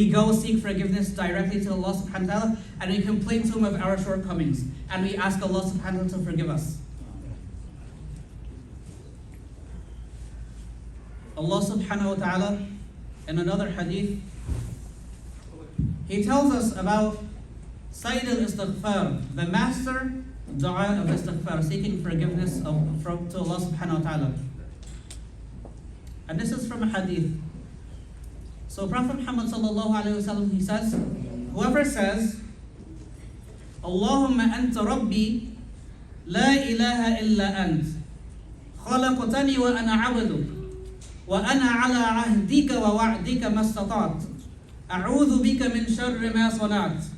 We go seek forgiveness directly to Allah subhanahu wa ta'ala, and we complain to Him of our shortcomings, and we ask Allah subhanahu wa ta'ala to forgive us. Allah subhanahu wa ta'ala, in another hadith, He tells us about Sayyid al-Istighfar, the master dua of istighfar, seeking forgiveness to Allah subhanahu wa ta'ala. And this is from a hadith. So Prophet Muhammad sallallahu alayhi wa sallam, he says, whoever says, Allahumma anta rabbi, la ilaha illa ant, khalaqtani wa ana abduk, wa ana ala ahdika wa wa'dika mastata'at, a'udhu bika min sharri ma sana'at,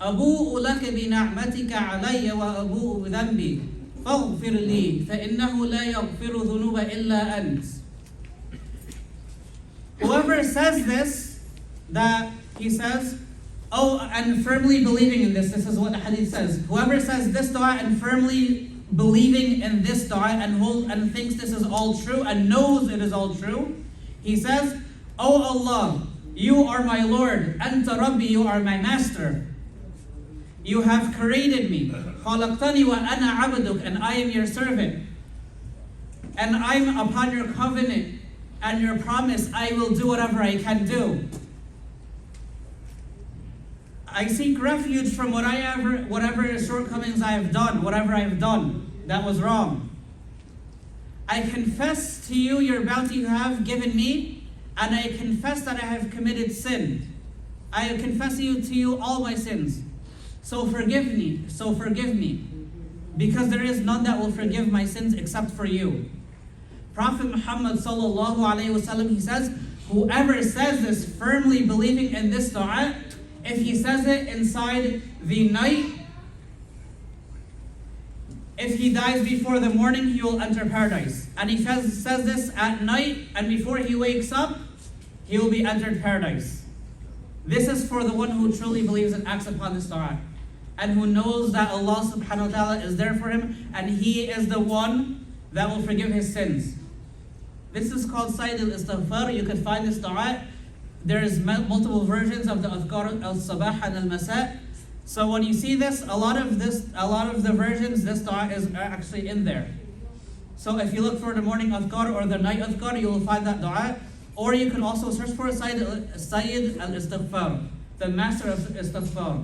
abu'u laka bi ni'matika alayya wa abu'u bi dhanbi, faghfir li, fa innahu la yaghfiru dhunuba illa ant. Whoever says this, that he says, and firmly believing in this is what the hadith says. Whoever says this dua and firmly believing in this dua and thinks this is all true and knows it is all true, he says, O Allah, you are my Lord, Anta Rabbi, you are my master. You have created me. Khalaqtani wa ana abduk, and I am your servant. And I'm upon your covenant and your promise, I will do whatever I can do. I seek refuge from whatever shortcomings I have done, whatever I have done that was wrong. I confess to you your bounty you have given me, and I confess that I have committed sin. I confess to you all my sins. So forgive me, because there is none that will forgive my sins except for you. Prophet Muhammad sallallahu alayhi wa sallam, he says, whoever says this firmly believing in this dua, if he says it inside the night, if he dies before the morning, he will enter paradise. And he says this at night, and before he wakes up, he will be entered paradise. This is for the one who truly believes and acts upon this dua, and who knows that Allah subhanahu wa ta'ala is there for him, and He is the one that will forgive his sins. This is called Sayyid al-Istighfar. You can find this dua. There is multiple versions of the Adhkar al-Sabah and al-Masa. So when you see this, a lot of the versions, this dua is actually in there. So if you look for the morning Adhkar or the night Adhkar, you will find that dua. Or you can also search for Sayyid al-Istighfar, the master of Istighfar.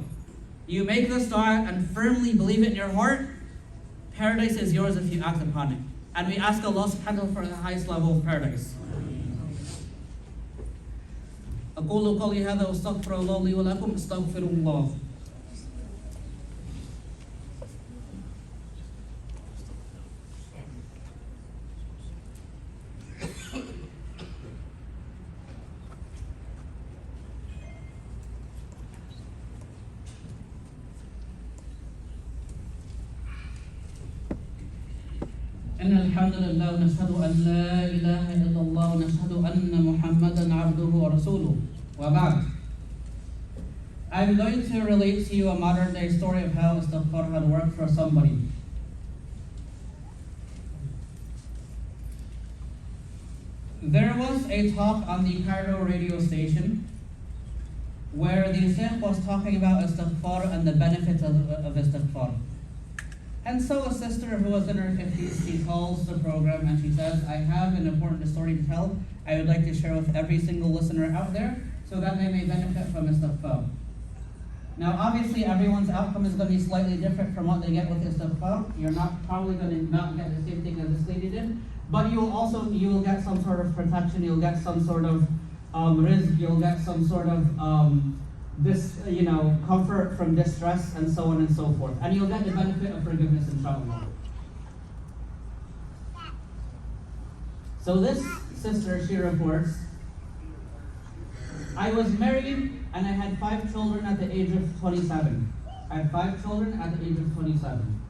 You make this dua and firmly believe it in your heart, paradise is yours if you act upon it. And we ask Allah subhanahu wa ta'ala for the highest level of paradise. أقول قولي هذا واستغفر الله لي ولكم استغفروا الله. إن الحمد لله نشهد أن لا إله إلا الله ونشهد أن محمدا عبده ورسوله وبعد. I'm going to relate to you a modern day story of how istighfar had worked for somebody. There was a talk on the Cairo radio station where the Shaykh was talking about istighfar and the benefits of istighfar. And so a sister who was in her 50s, she calls the program and she says, I have an important story to tell. I would like to share with every single listener out there so that they may benefit from istighfar. Now obviously everyone's outcome is going to be slightly different from what they get with istighfar. You're probably going to not get the same thing as this lady did, but you will get some sort of protection, you'll get some sort of rizq, you'll get some sort of comfort from distress, and so on and so forth. And you'll get the benefit of forgiveness, inshallah. So this sister, she reports, I was married and I had 5 children at the age of 27. I had 5 children at the age of 27.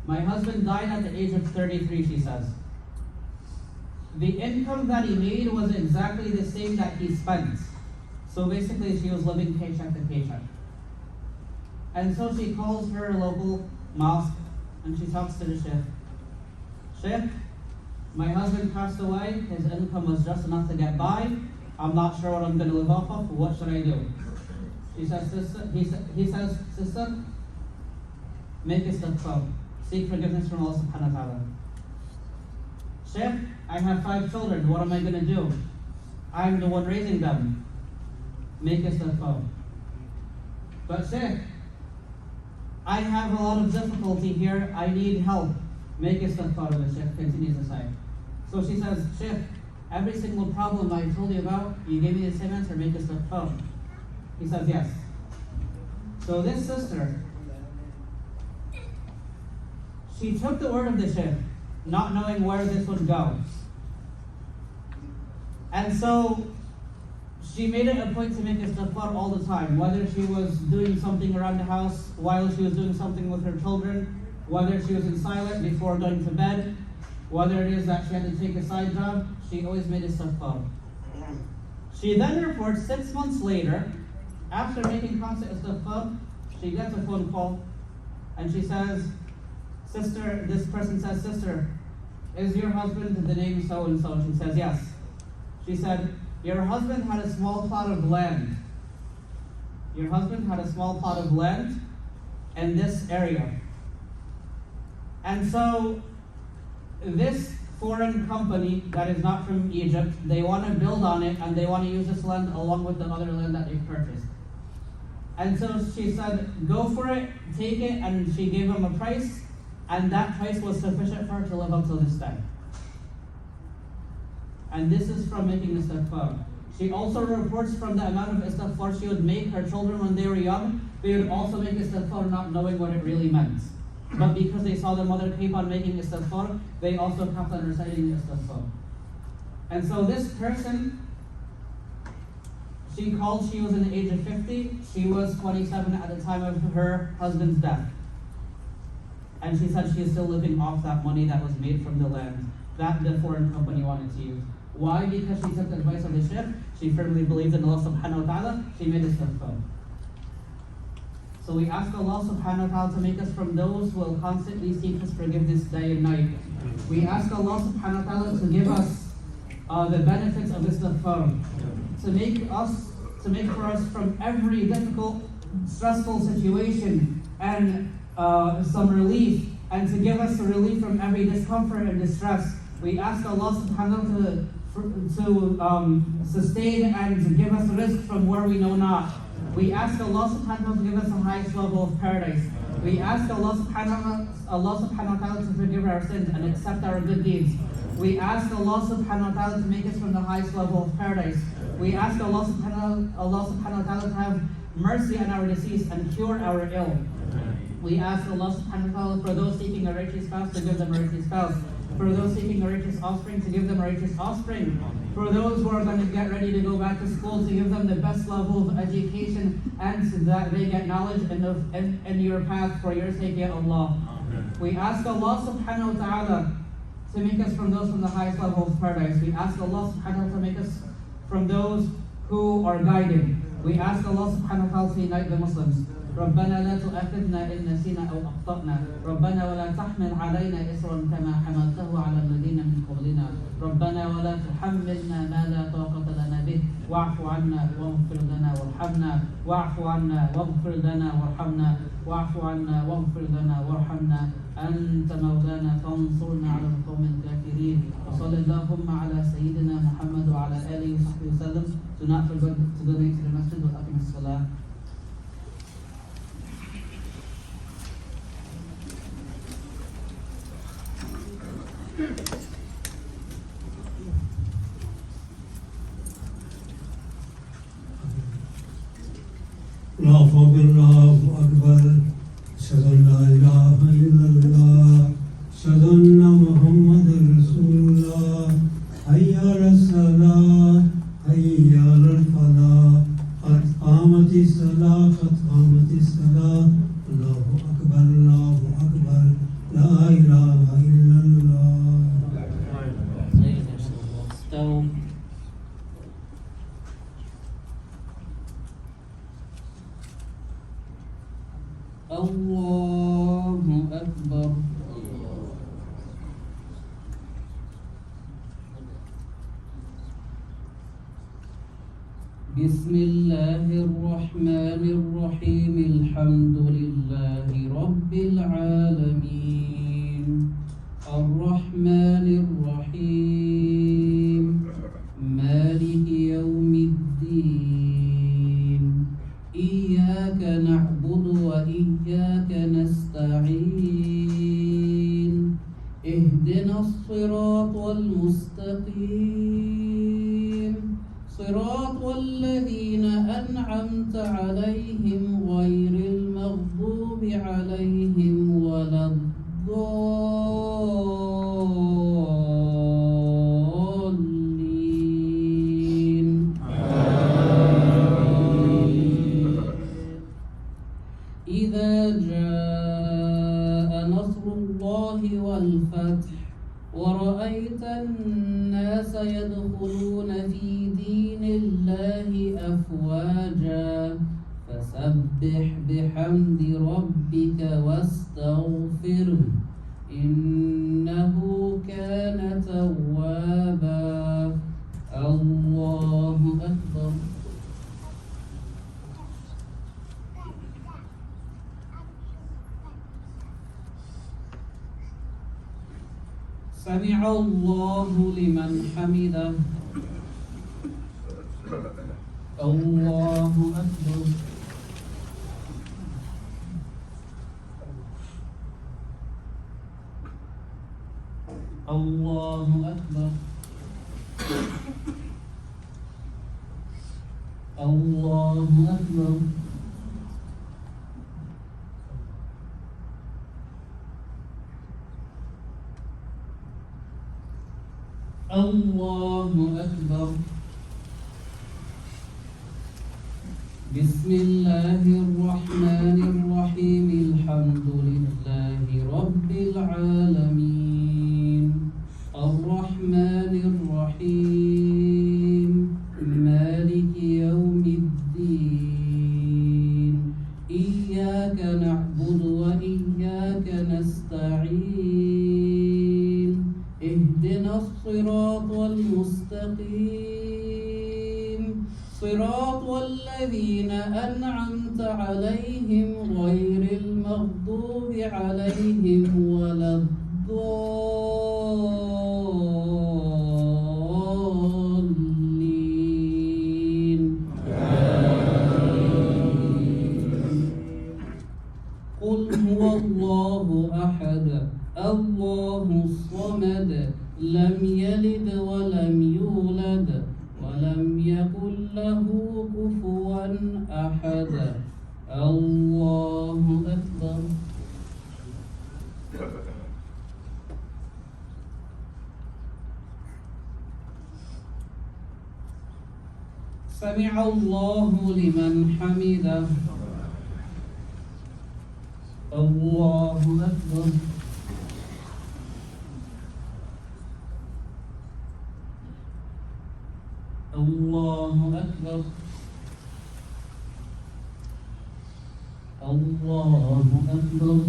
My husband died at the age of 33, she says. The income that he made was exactly the same that he spent. So basically she was living paycheck to paycheck. And so she calls her local mosque and she talks to the sheikh. Sheikh, my husband passed away, his income was just enough to get by. I'm not sure what I'm going to live off of. What should I do? She says, sister, he says, sister, make istighfar. Seek forgiveness from Allah subhanahu wa ta'ala. Sheikh, I have 5 children. What am I going to do? I'm the one raising them. Make istighfar. But Sheikh, I have a lot of difficulty here. I need help. Make istighfar. The Sheikh continues to say. So she says, Sheikh, every single problem I told you about, you gave me the same answer, make istighfar. He says, yes. So this sister, she took the word of the Sheikh, not knowing where this would go. And so she made it a point to make istighfar all the time, whether she was doing something around the house, while she was doing something with her children, whether she was in silent before going to bed, whether it is that she had to take a side job, she always made istighfar. She then reports 6 months later, after making constant istighfar, she gets a phone call and she says, sister, this person says, sister, is your husband the name so and so? She says, yes. She said, your husband had a small plot of land. Your husband had a small plot of land in this area. And so this foreign company that is not from Egypt, they want to build on it and they want to use this land along with the other land that they've purchased. And so she said, go for it, take it, and she gave him a price, and that price was sufficient for her to live up till this day. And this is from making istighfar. She also reports from the amount of istighfar she would make her children when they were young, they would also make istighfar not knowing what it really meant. But because they saw their mother keep on making istighfar, they also kept on reciting istighfar. And so this person, she called, she was in the age of 50, she was 27 at the time of her husband's death. And she said she is still living off that money that was made from the land that the foreign company wanted to use. Why? Because she took the advice of the Sheikh, she firmly believed in Allah subhanahu wa ta'ala, she made istighfar. So we ask Allah subhanahu wa ta'ala to make us from those who will constantly seek His forgiveness day and night. We ask Allah subhanahu wa ta'ala to give us the benefits of istighfar, to make for us from every difficult, stressful situation and some relief, and to give us a relief from every discomfort and distress. We ask Allah subhanahu wa ta'ala to sustain and to give us rizq from where we know not. We ask Allah subhanahu wa ta'ala to give us the highest level of paradise. We ask Allah subhanahu wa ta'ala to forgive our sins and accept our good deeds. We ask Allah subhanahu wa ta'ala to make us from the highest level of paradise. We ask Allah subhanahu wa ta'ala to have mercy on our deceased and cure our ill. We ask Allah subhanahu wa ta'ala for those seeking a righteous spouse to give them a righteous spouse. For those seeking a righteous offspring to give them a righteous offspring. For those who are going to get ready to go back to school to give them the best level of education and so that they get knowledge in your path for your sake, Ya Allah. We ask Allah subhanahu wa ta'ala to make us from those from the highest level of paradise. We ask Allah subhanahu wa ta'ala to make us from those who are guided. We ask Allah subhanahu wa ta'ala to unite the Muslims. ربنا لا تؤاخذنا إن نسينا أو أخطأنا ربنا ولا تحمل علينا إصرا كما حملته على الذين من قبلنا ربنا ولا تحملنا ما لا طاقة لنا به واعف عنا واغفر لنا وارحمنا واعف عنا واغفر لنا وارحمنا واعف عنا واغفر لنا وارحمنا أنت مولانا فانصرنا على القوم الكافرين وصل اللهم على سيدنا محمد وعلى آله وصحبه وسلم. Do not forget to donate to the masjid with أقم الصلاة. الله أكبر أشهد أن لا إله إلا الله أشهد أن محمدا رسول الله حي على الصلاة حي على الفلاح قد قامت الصلاة قد قامت الصلاة الله أكبر لا إله إلا الله. So Allahu Akbar. بسم الله الرحمن الرحيم الحمد لله رب العالمين الرحمن الرحيم مالك يوم الدين إياك نعبد وإياك نستعين اهدنا الصراط المستقيم صراط الذين أنعمت عليهم غير المغضوب عليهم ولا الضالين إذا جاء نصر الله والفتح ورأيت الناس يدخلون في دين الله أفواجا فسبح بحمد ربك واستغفره إنه كان توابا الله أكبر سمع الله لمن حمده الله أكبر الله أكبر الله أكبر الله أكبر بسم الله الرحمن الرحيم الحمد لله رب العالمين الرحمن الرحيم مالك يوم الدين إياك نعبد وإياك نستعين اهدنا الصراط المستقيم صراط الذين أنعمت عليهم غير المغضوب عليهم ولا الضالين قل هو الله أحد الله الصمد لم يلد ولم يولد ولم يكن له كفوا أحد الله أكبر سمع الله لمن حمده الله أكبر الله أكبر الله أكبر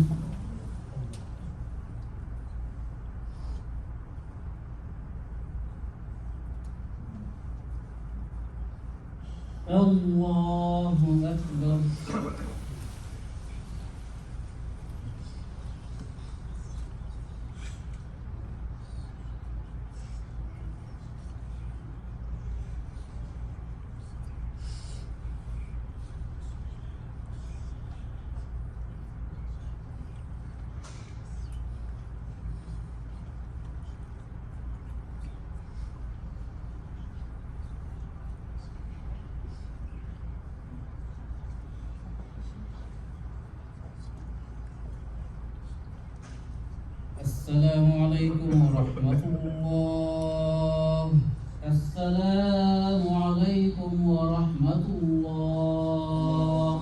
الله أكبر السلام عليكم ورحمة الله السلام عليكم ورحمة الله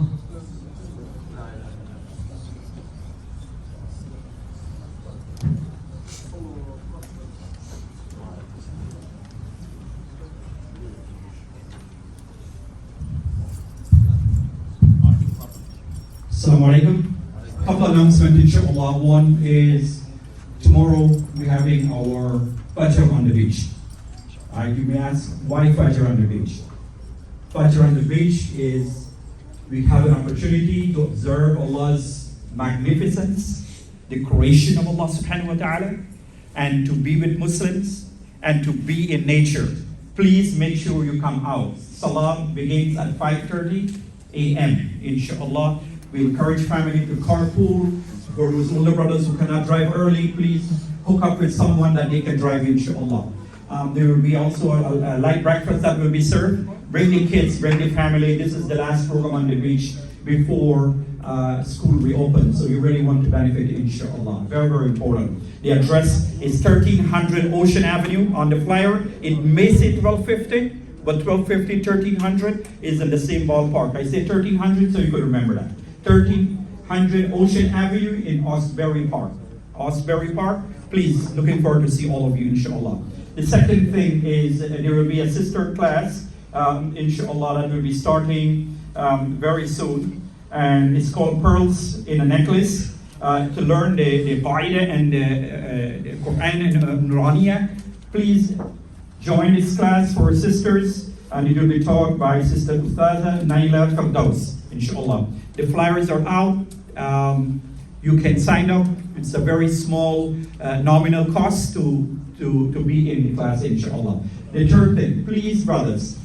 Assalamu alaikum. Couple announcement, inshallah. One is tomorrow we're having our Fajr on the beach. You may ask, why Fajr on the beach? Fajr on the beach is we have an opportunity to observe Allah's magnificence, the creation of Allah subhanahu wa ta'ala, and to be with Muslims and to be in nature. Please make sure you come out. Salah begins at 5:30 a.m. Inshallah. We encourage family to carpool. For those older brothers who cannot drive early, please hook up with someone that they can drive, inshallah. There will be also a light breakfast that will be served. Bring the kids, bring the family. This is the last program on the beach before school reopens. So you really want to benefit, inshallah. Very, very important. The address is 1300 Ocean Avenue on the flyer. It may say 1250, but 1250, 1300 is in the same ballpark. I say 1300 so you could remember that. 1300 Ocean Avenue in Osbury Park. Osbury Park, please, looking forward to see all of you, inshallah. The second thing is there will be a sister class, inshallah, that will be starting very soon. And it's called Pearls in a Necklace, to learn the Qaida and the Quran and Nuraniya. Please join this class for sisters, and it will be taught by Sister Ustaza Naila Firdaus, inshallah. The flyers are out. You can sign up. It's a very small nominal cost to be in the class, inshallah. The third thing, please, brothers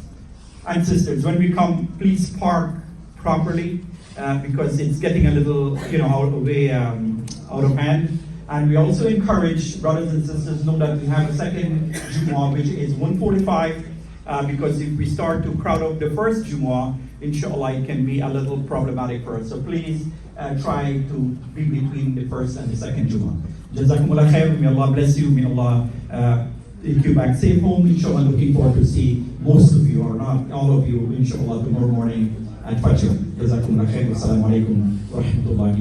and sisters, when we come, please park properly, because it's getting a little, out of hand. And we also encourage brothers and sisters know that we have a second Jumu'ah, which is 1:45, because if we start to crowd up the first Jumu'ah, inshallah, it can be a little problematic for us. So please try to be between the first and the second Jumu'ah. Jazakumullah khair. May Allah bless you. May Allah take you back safe home. Inshallah, looking forward to see most of you, or not all of you, inshallah, tomorrow morning at Fajr. Jazakumullah khair. Assalamu alaikum wa rahmatullahi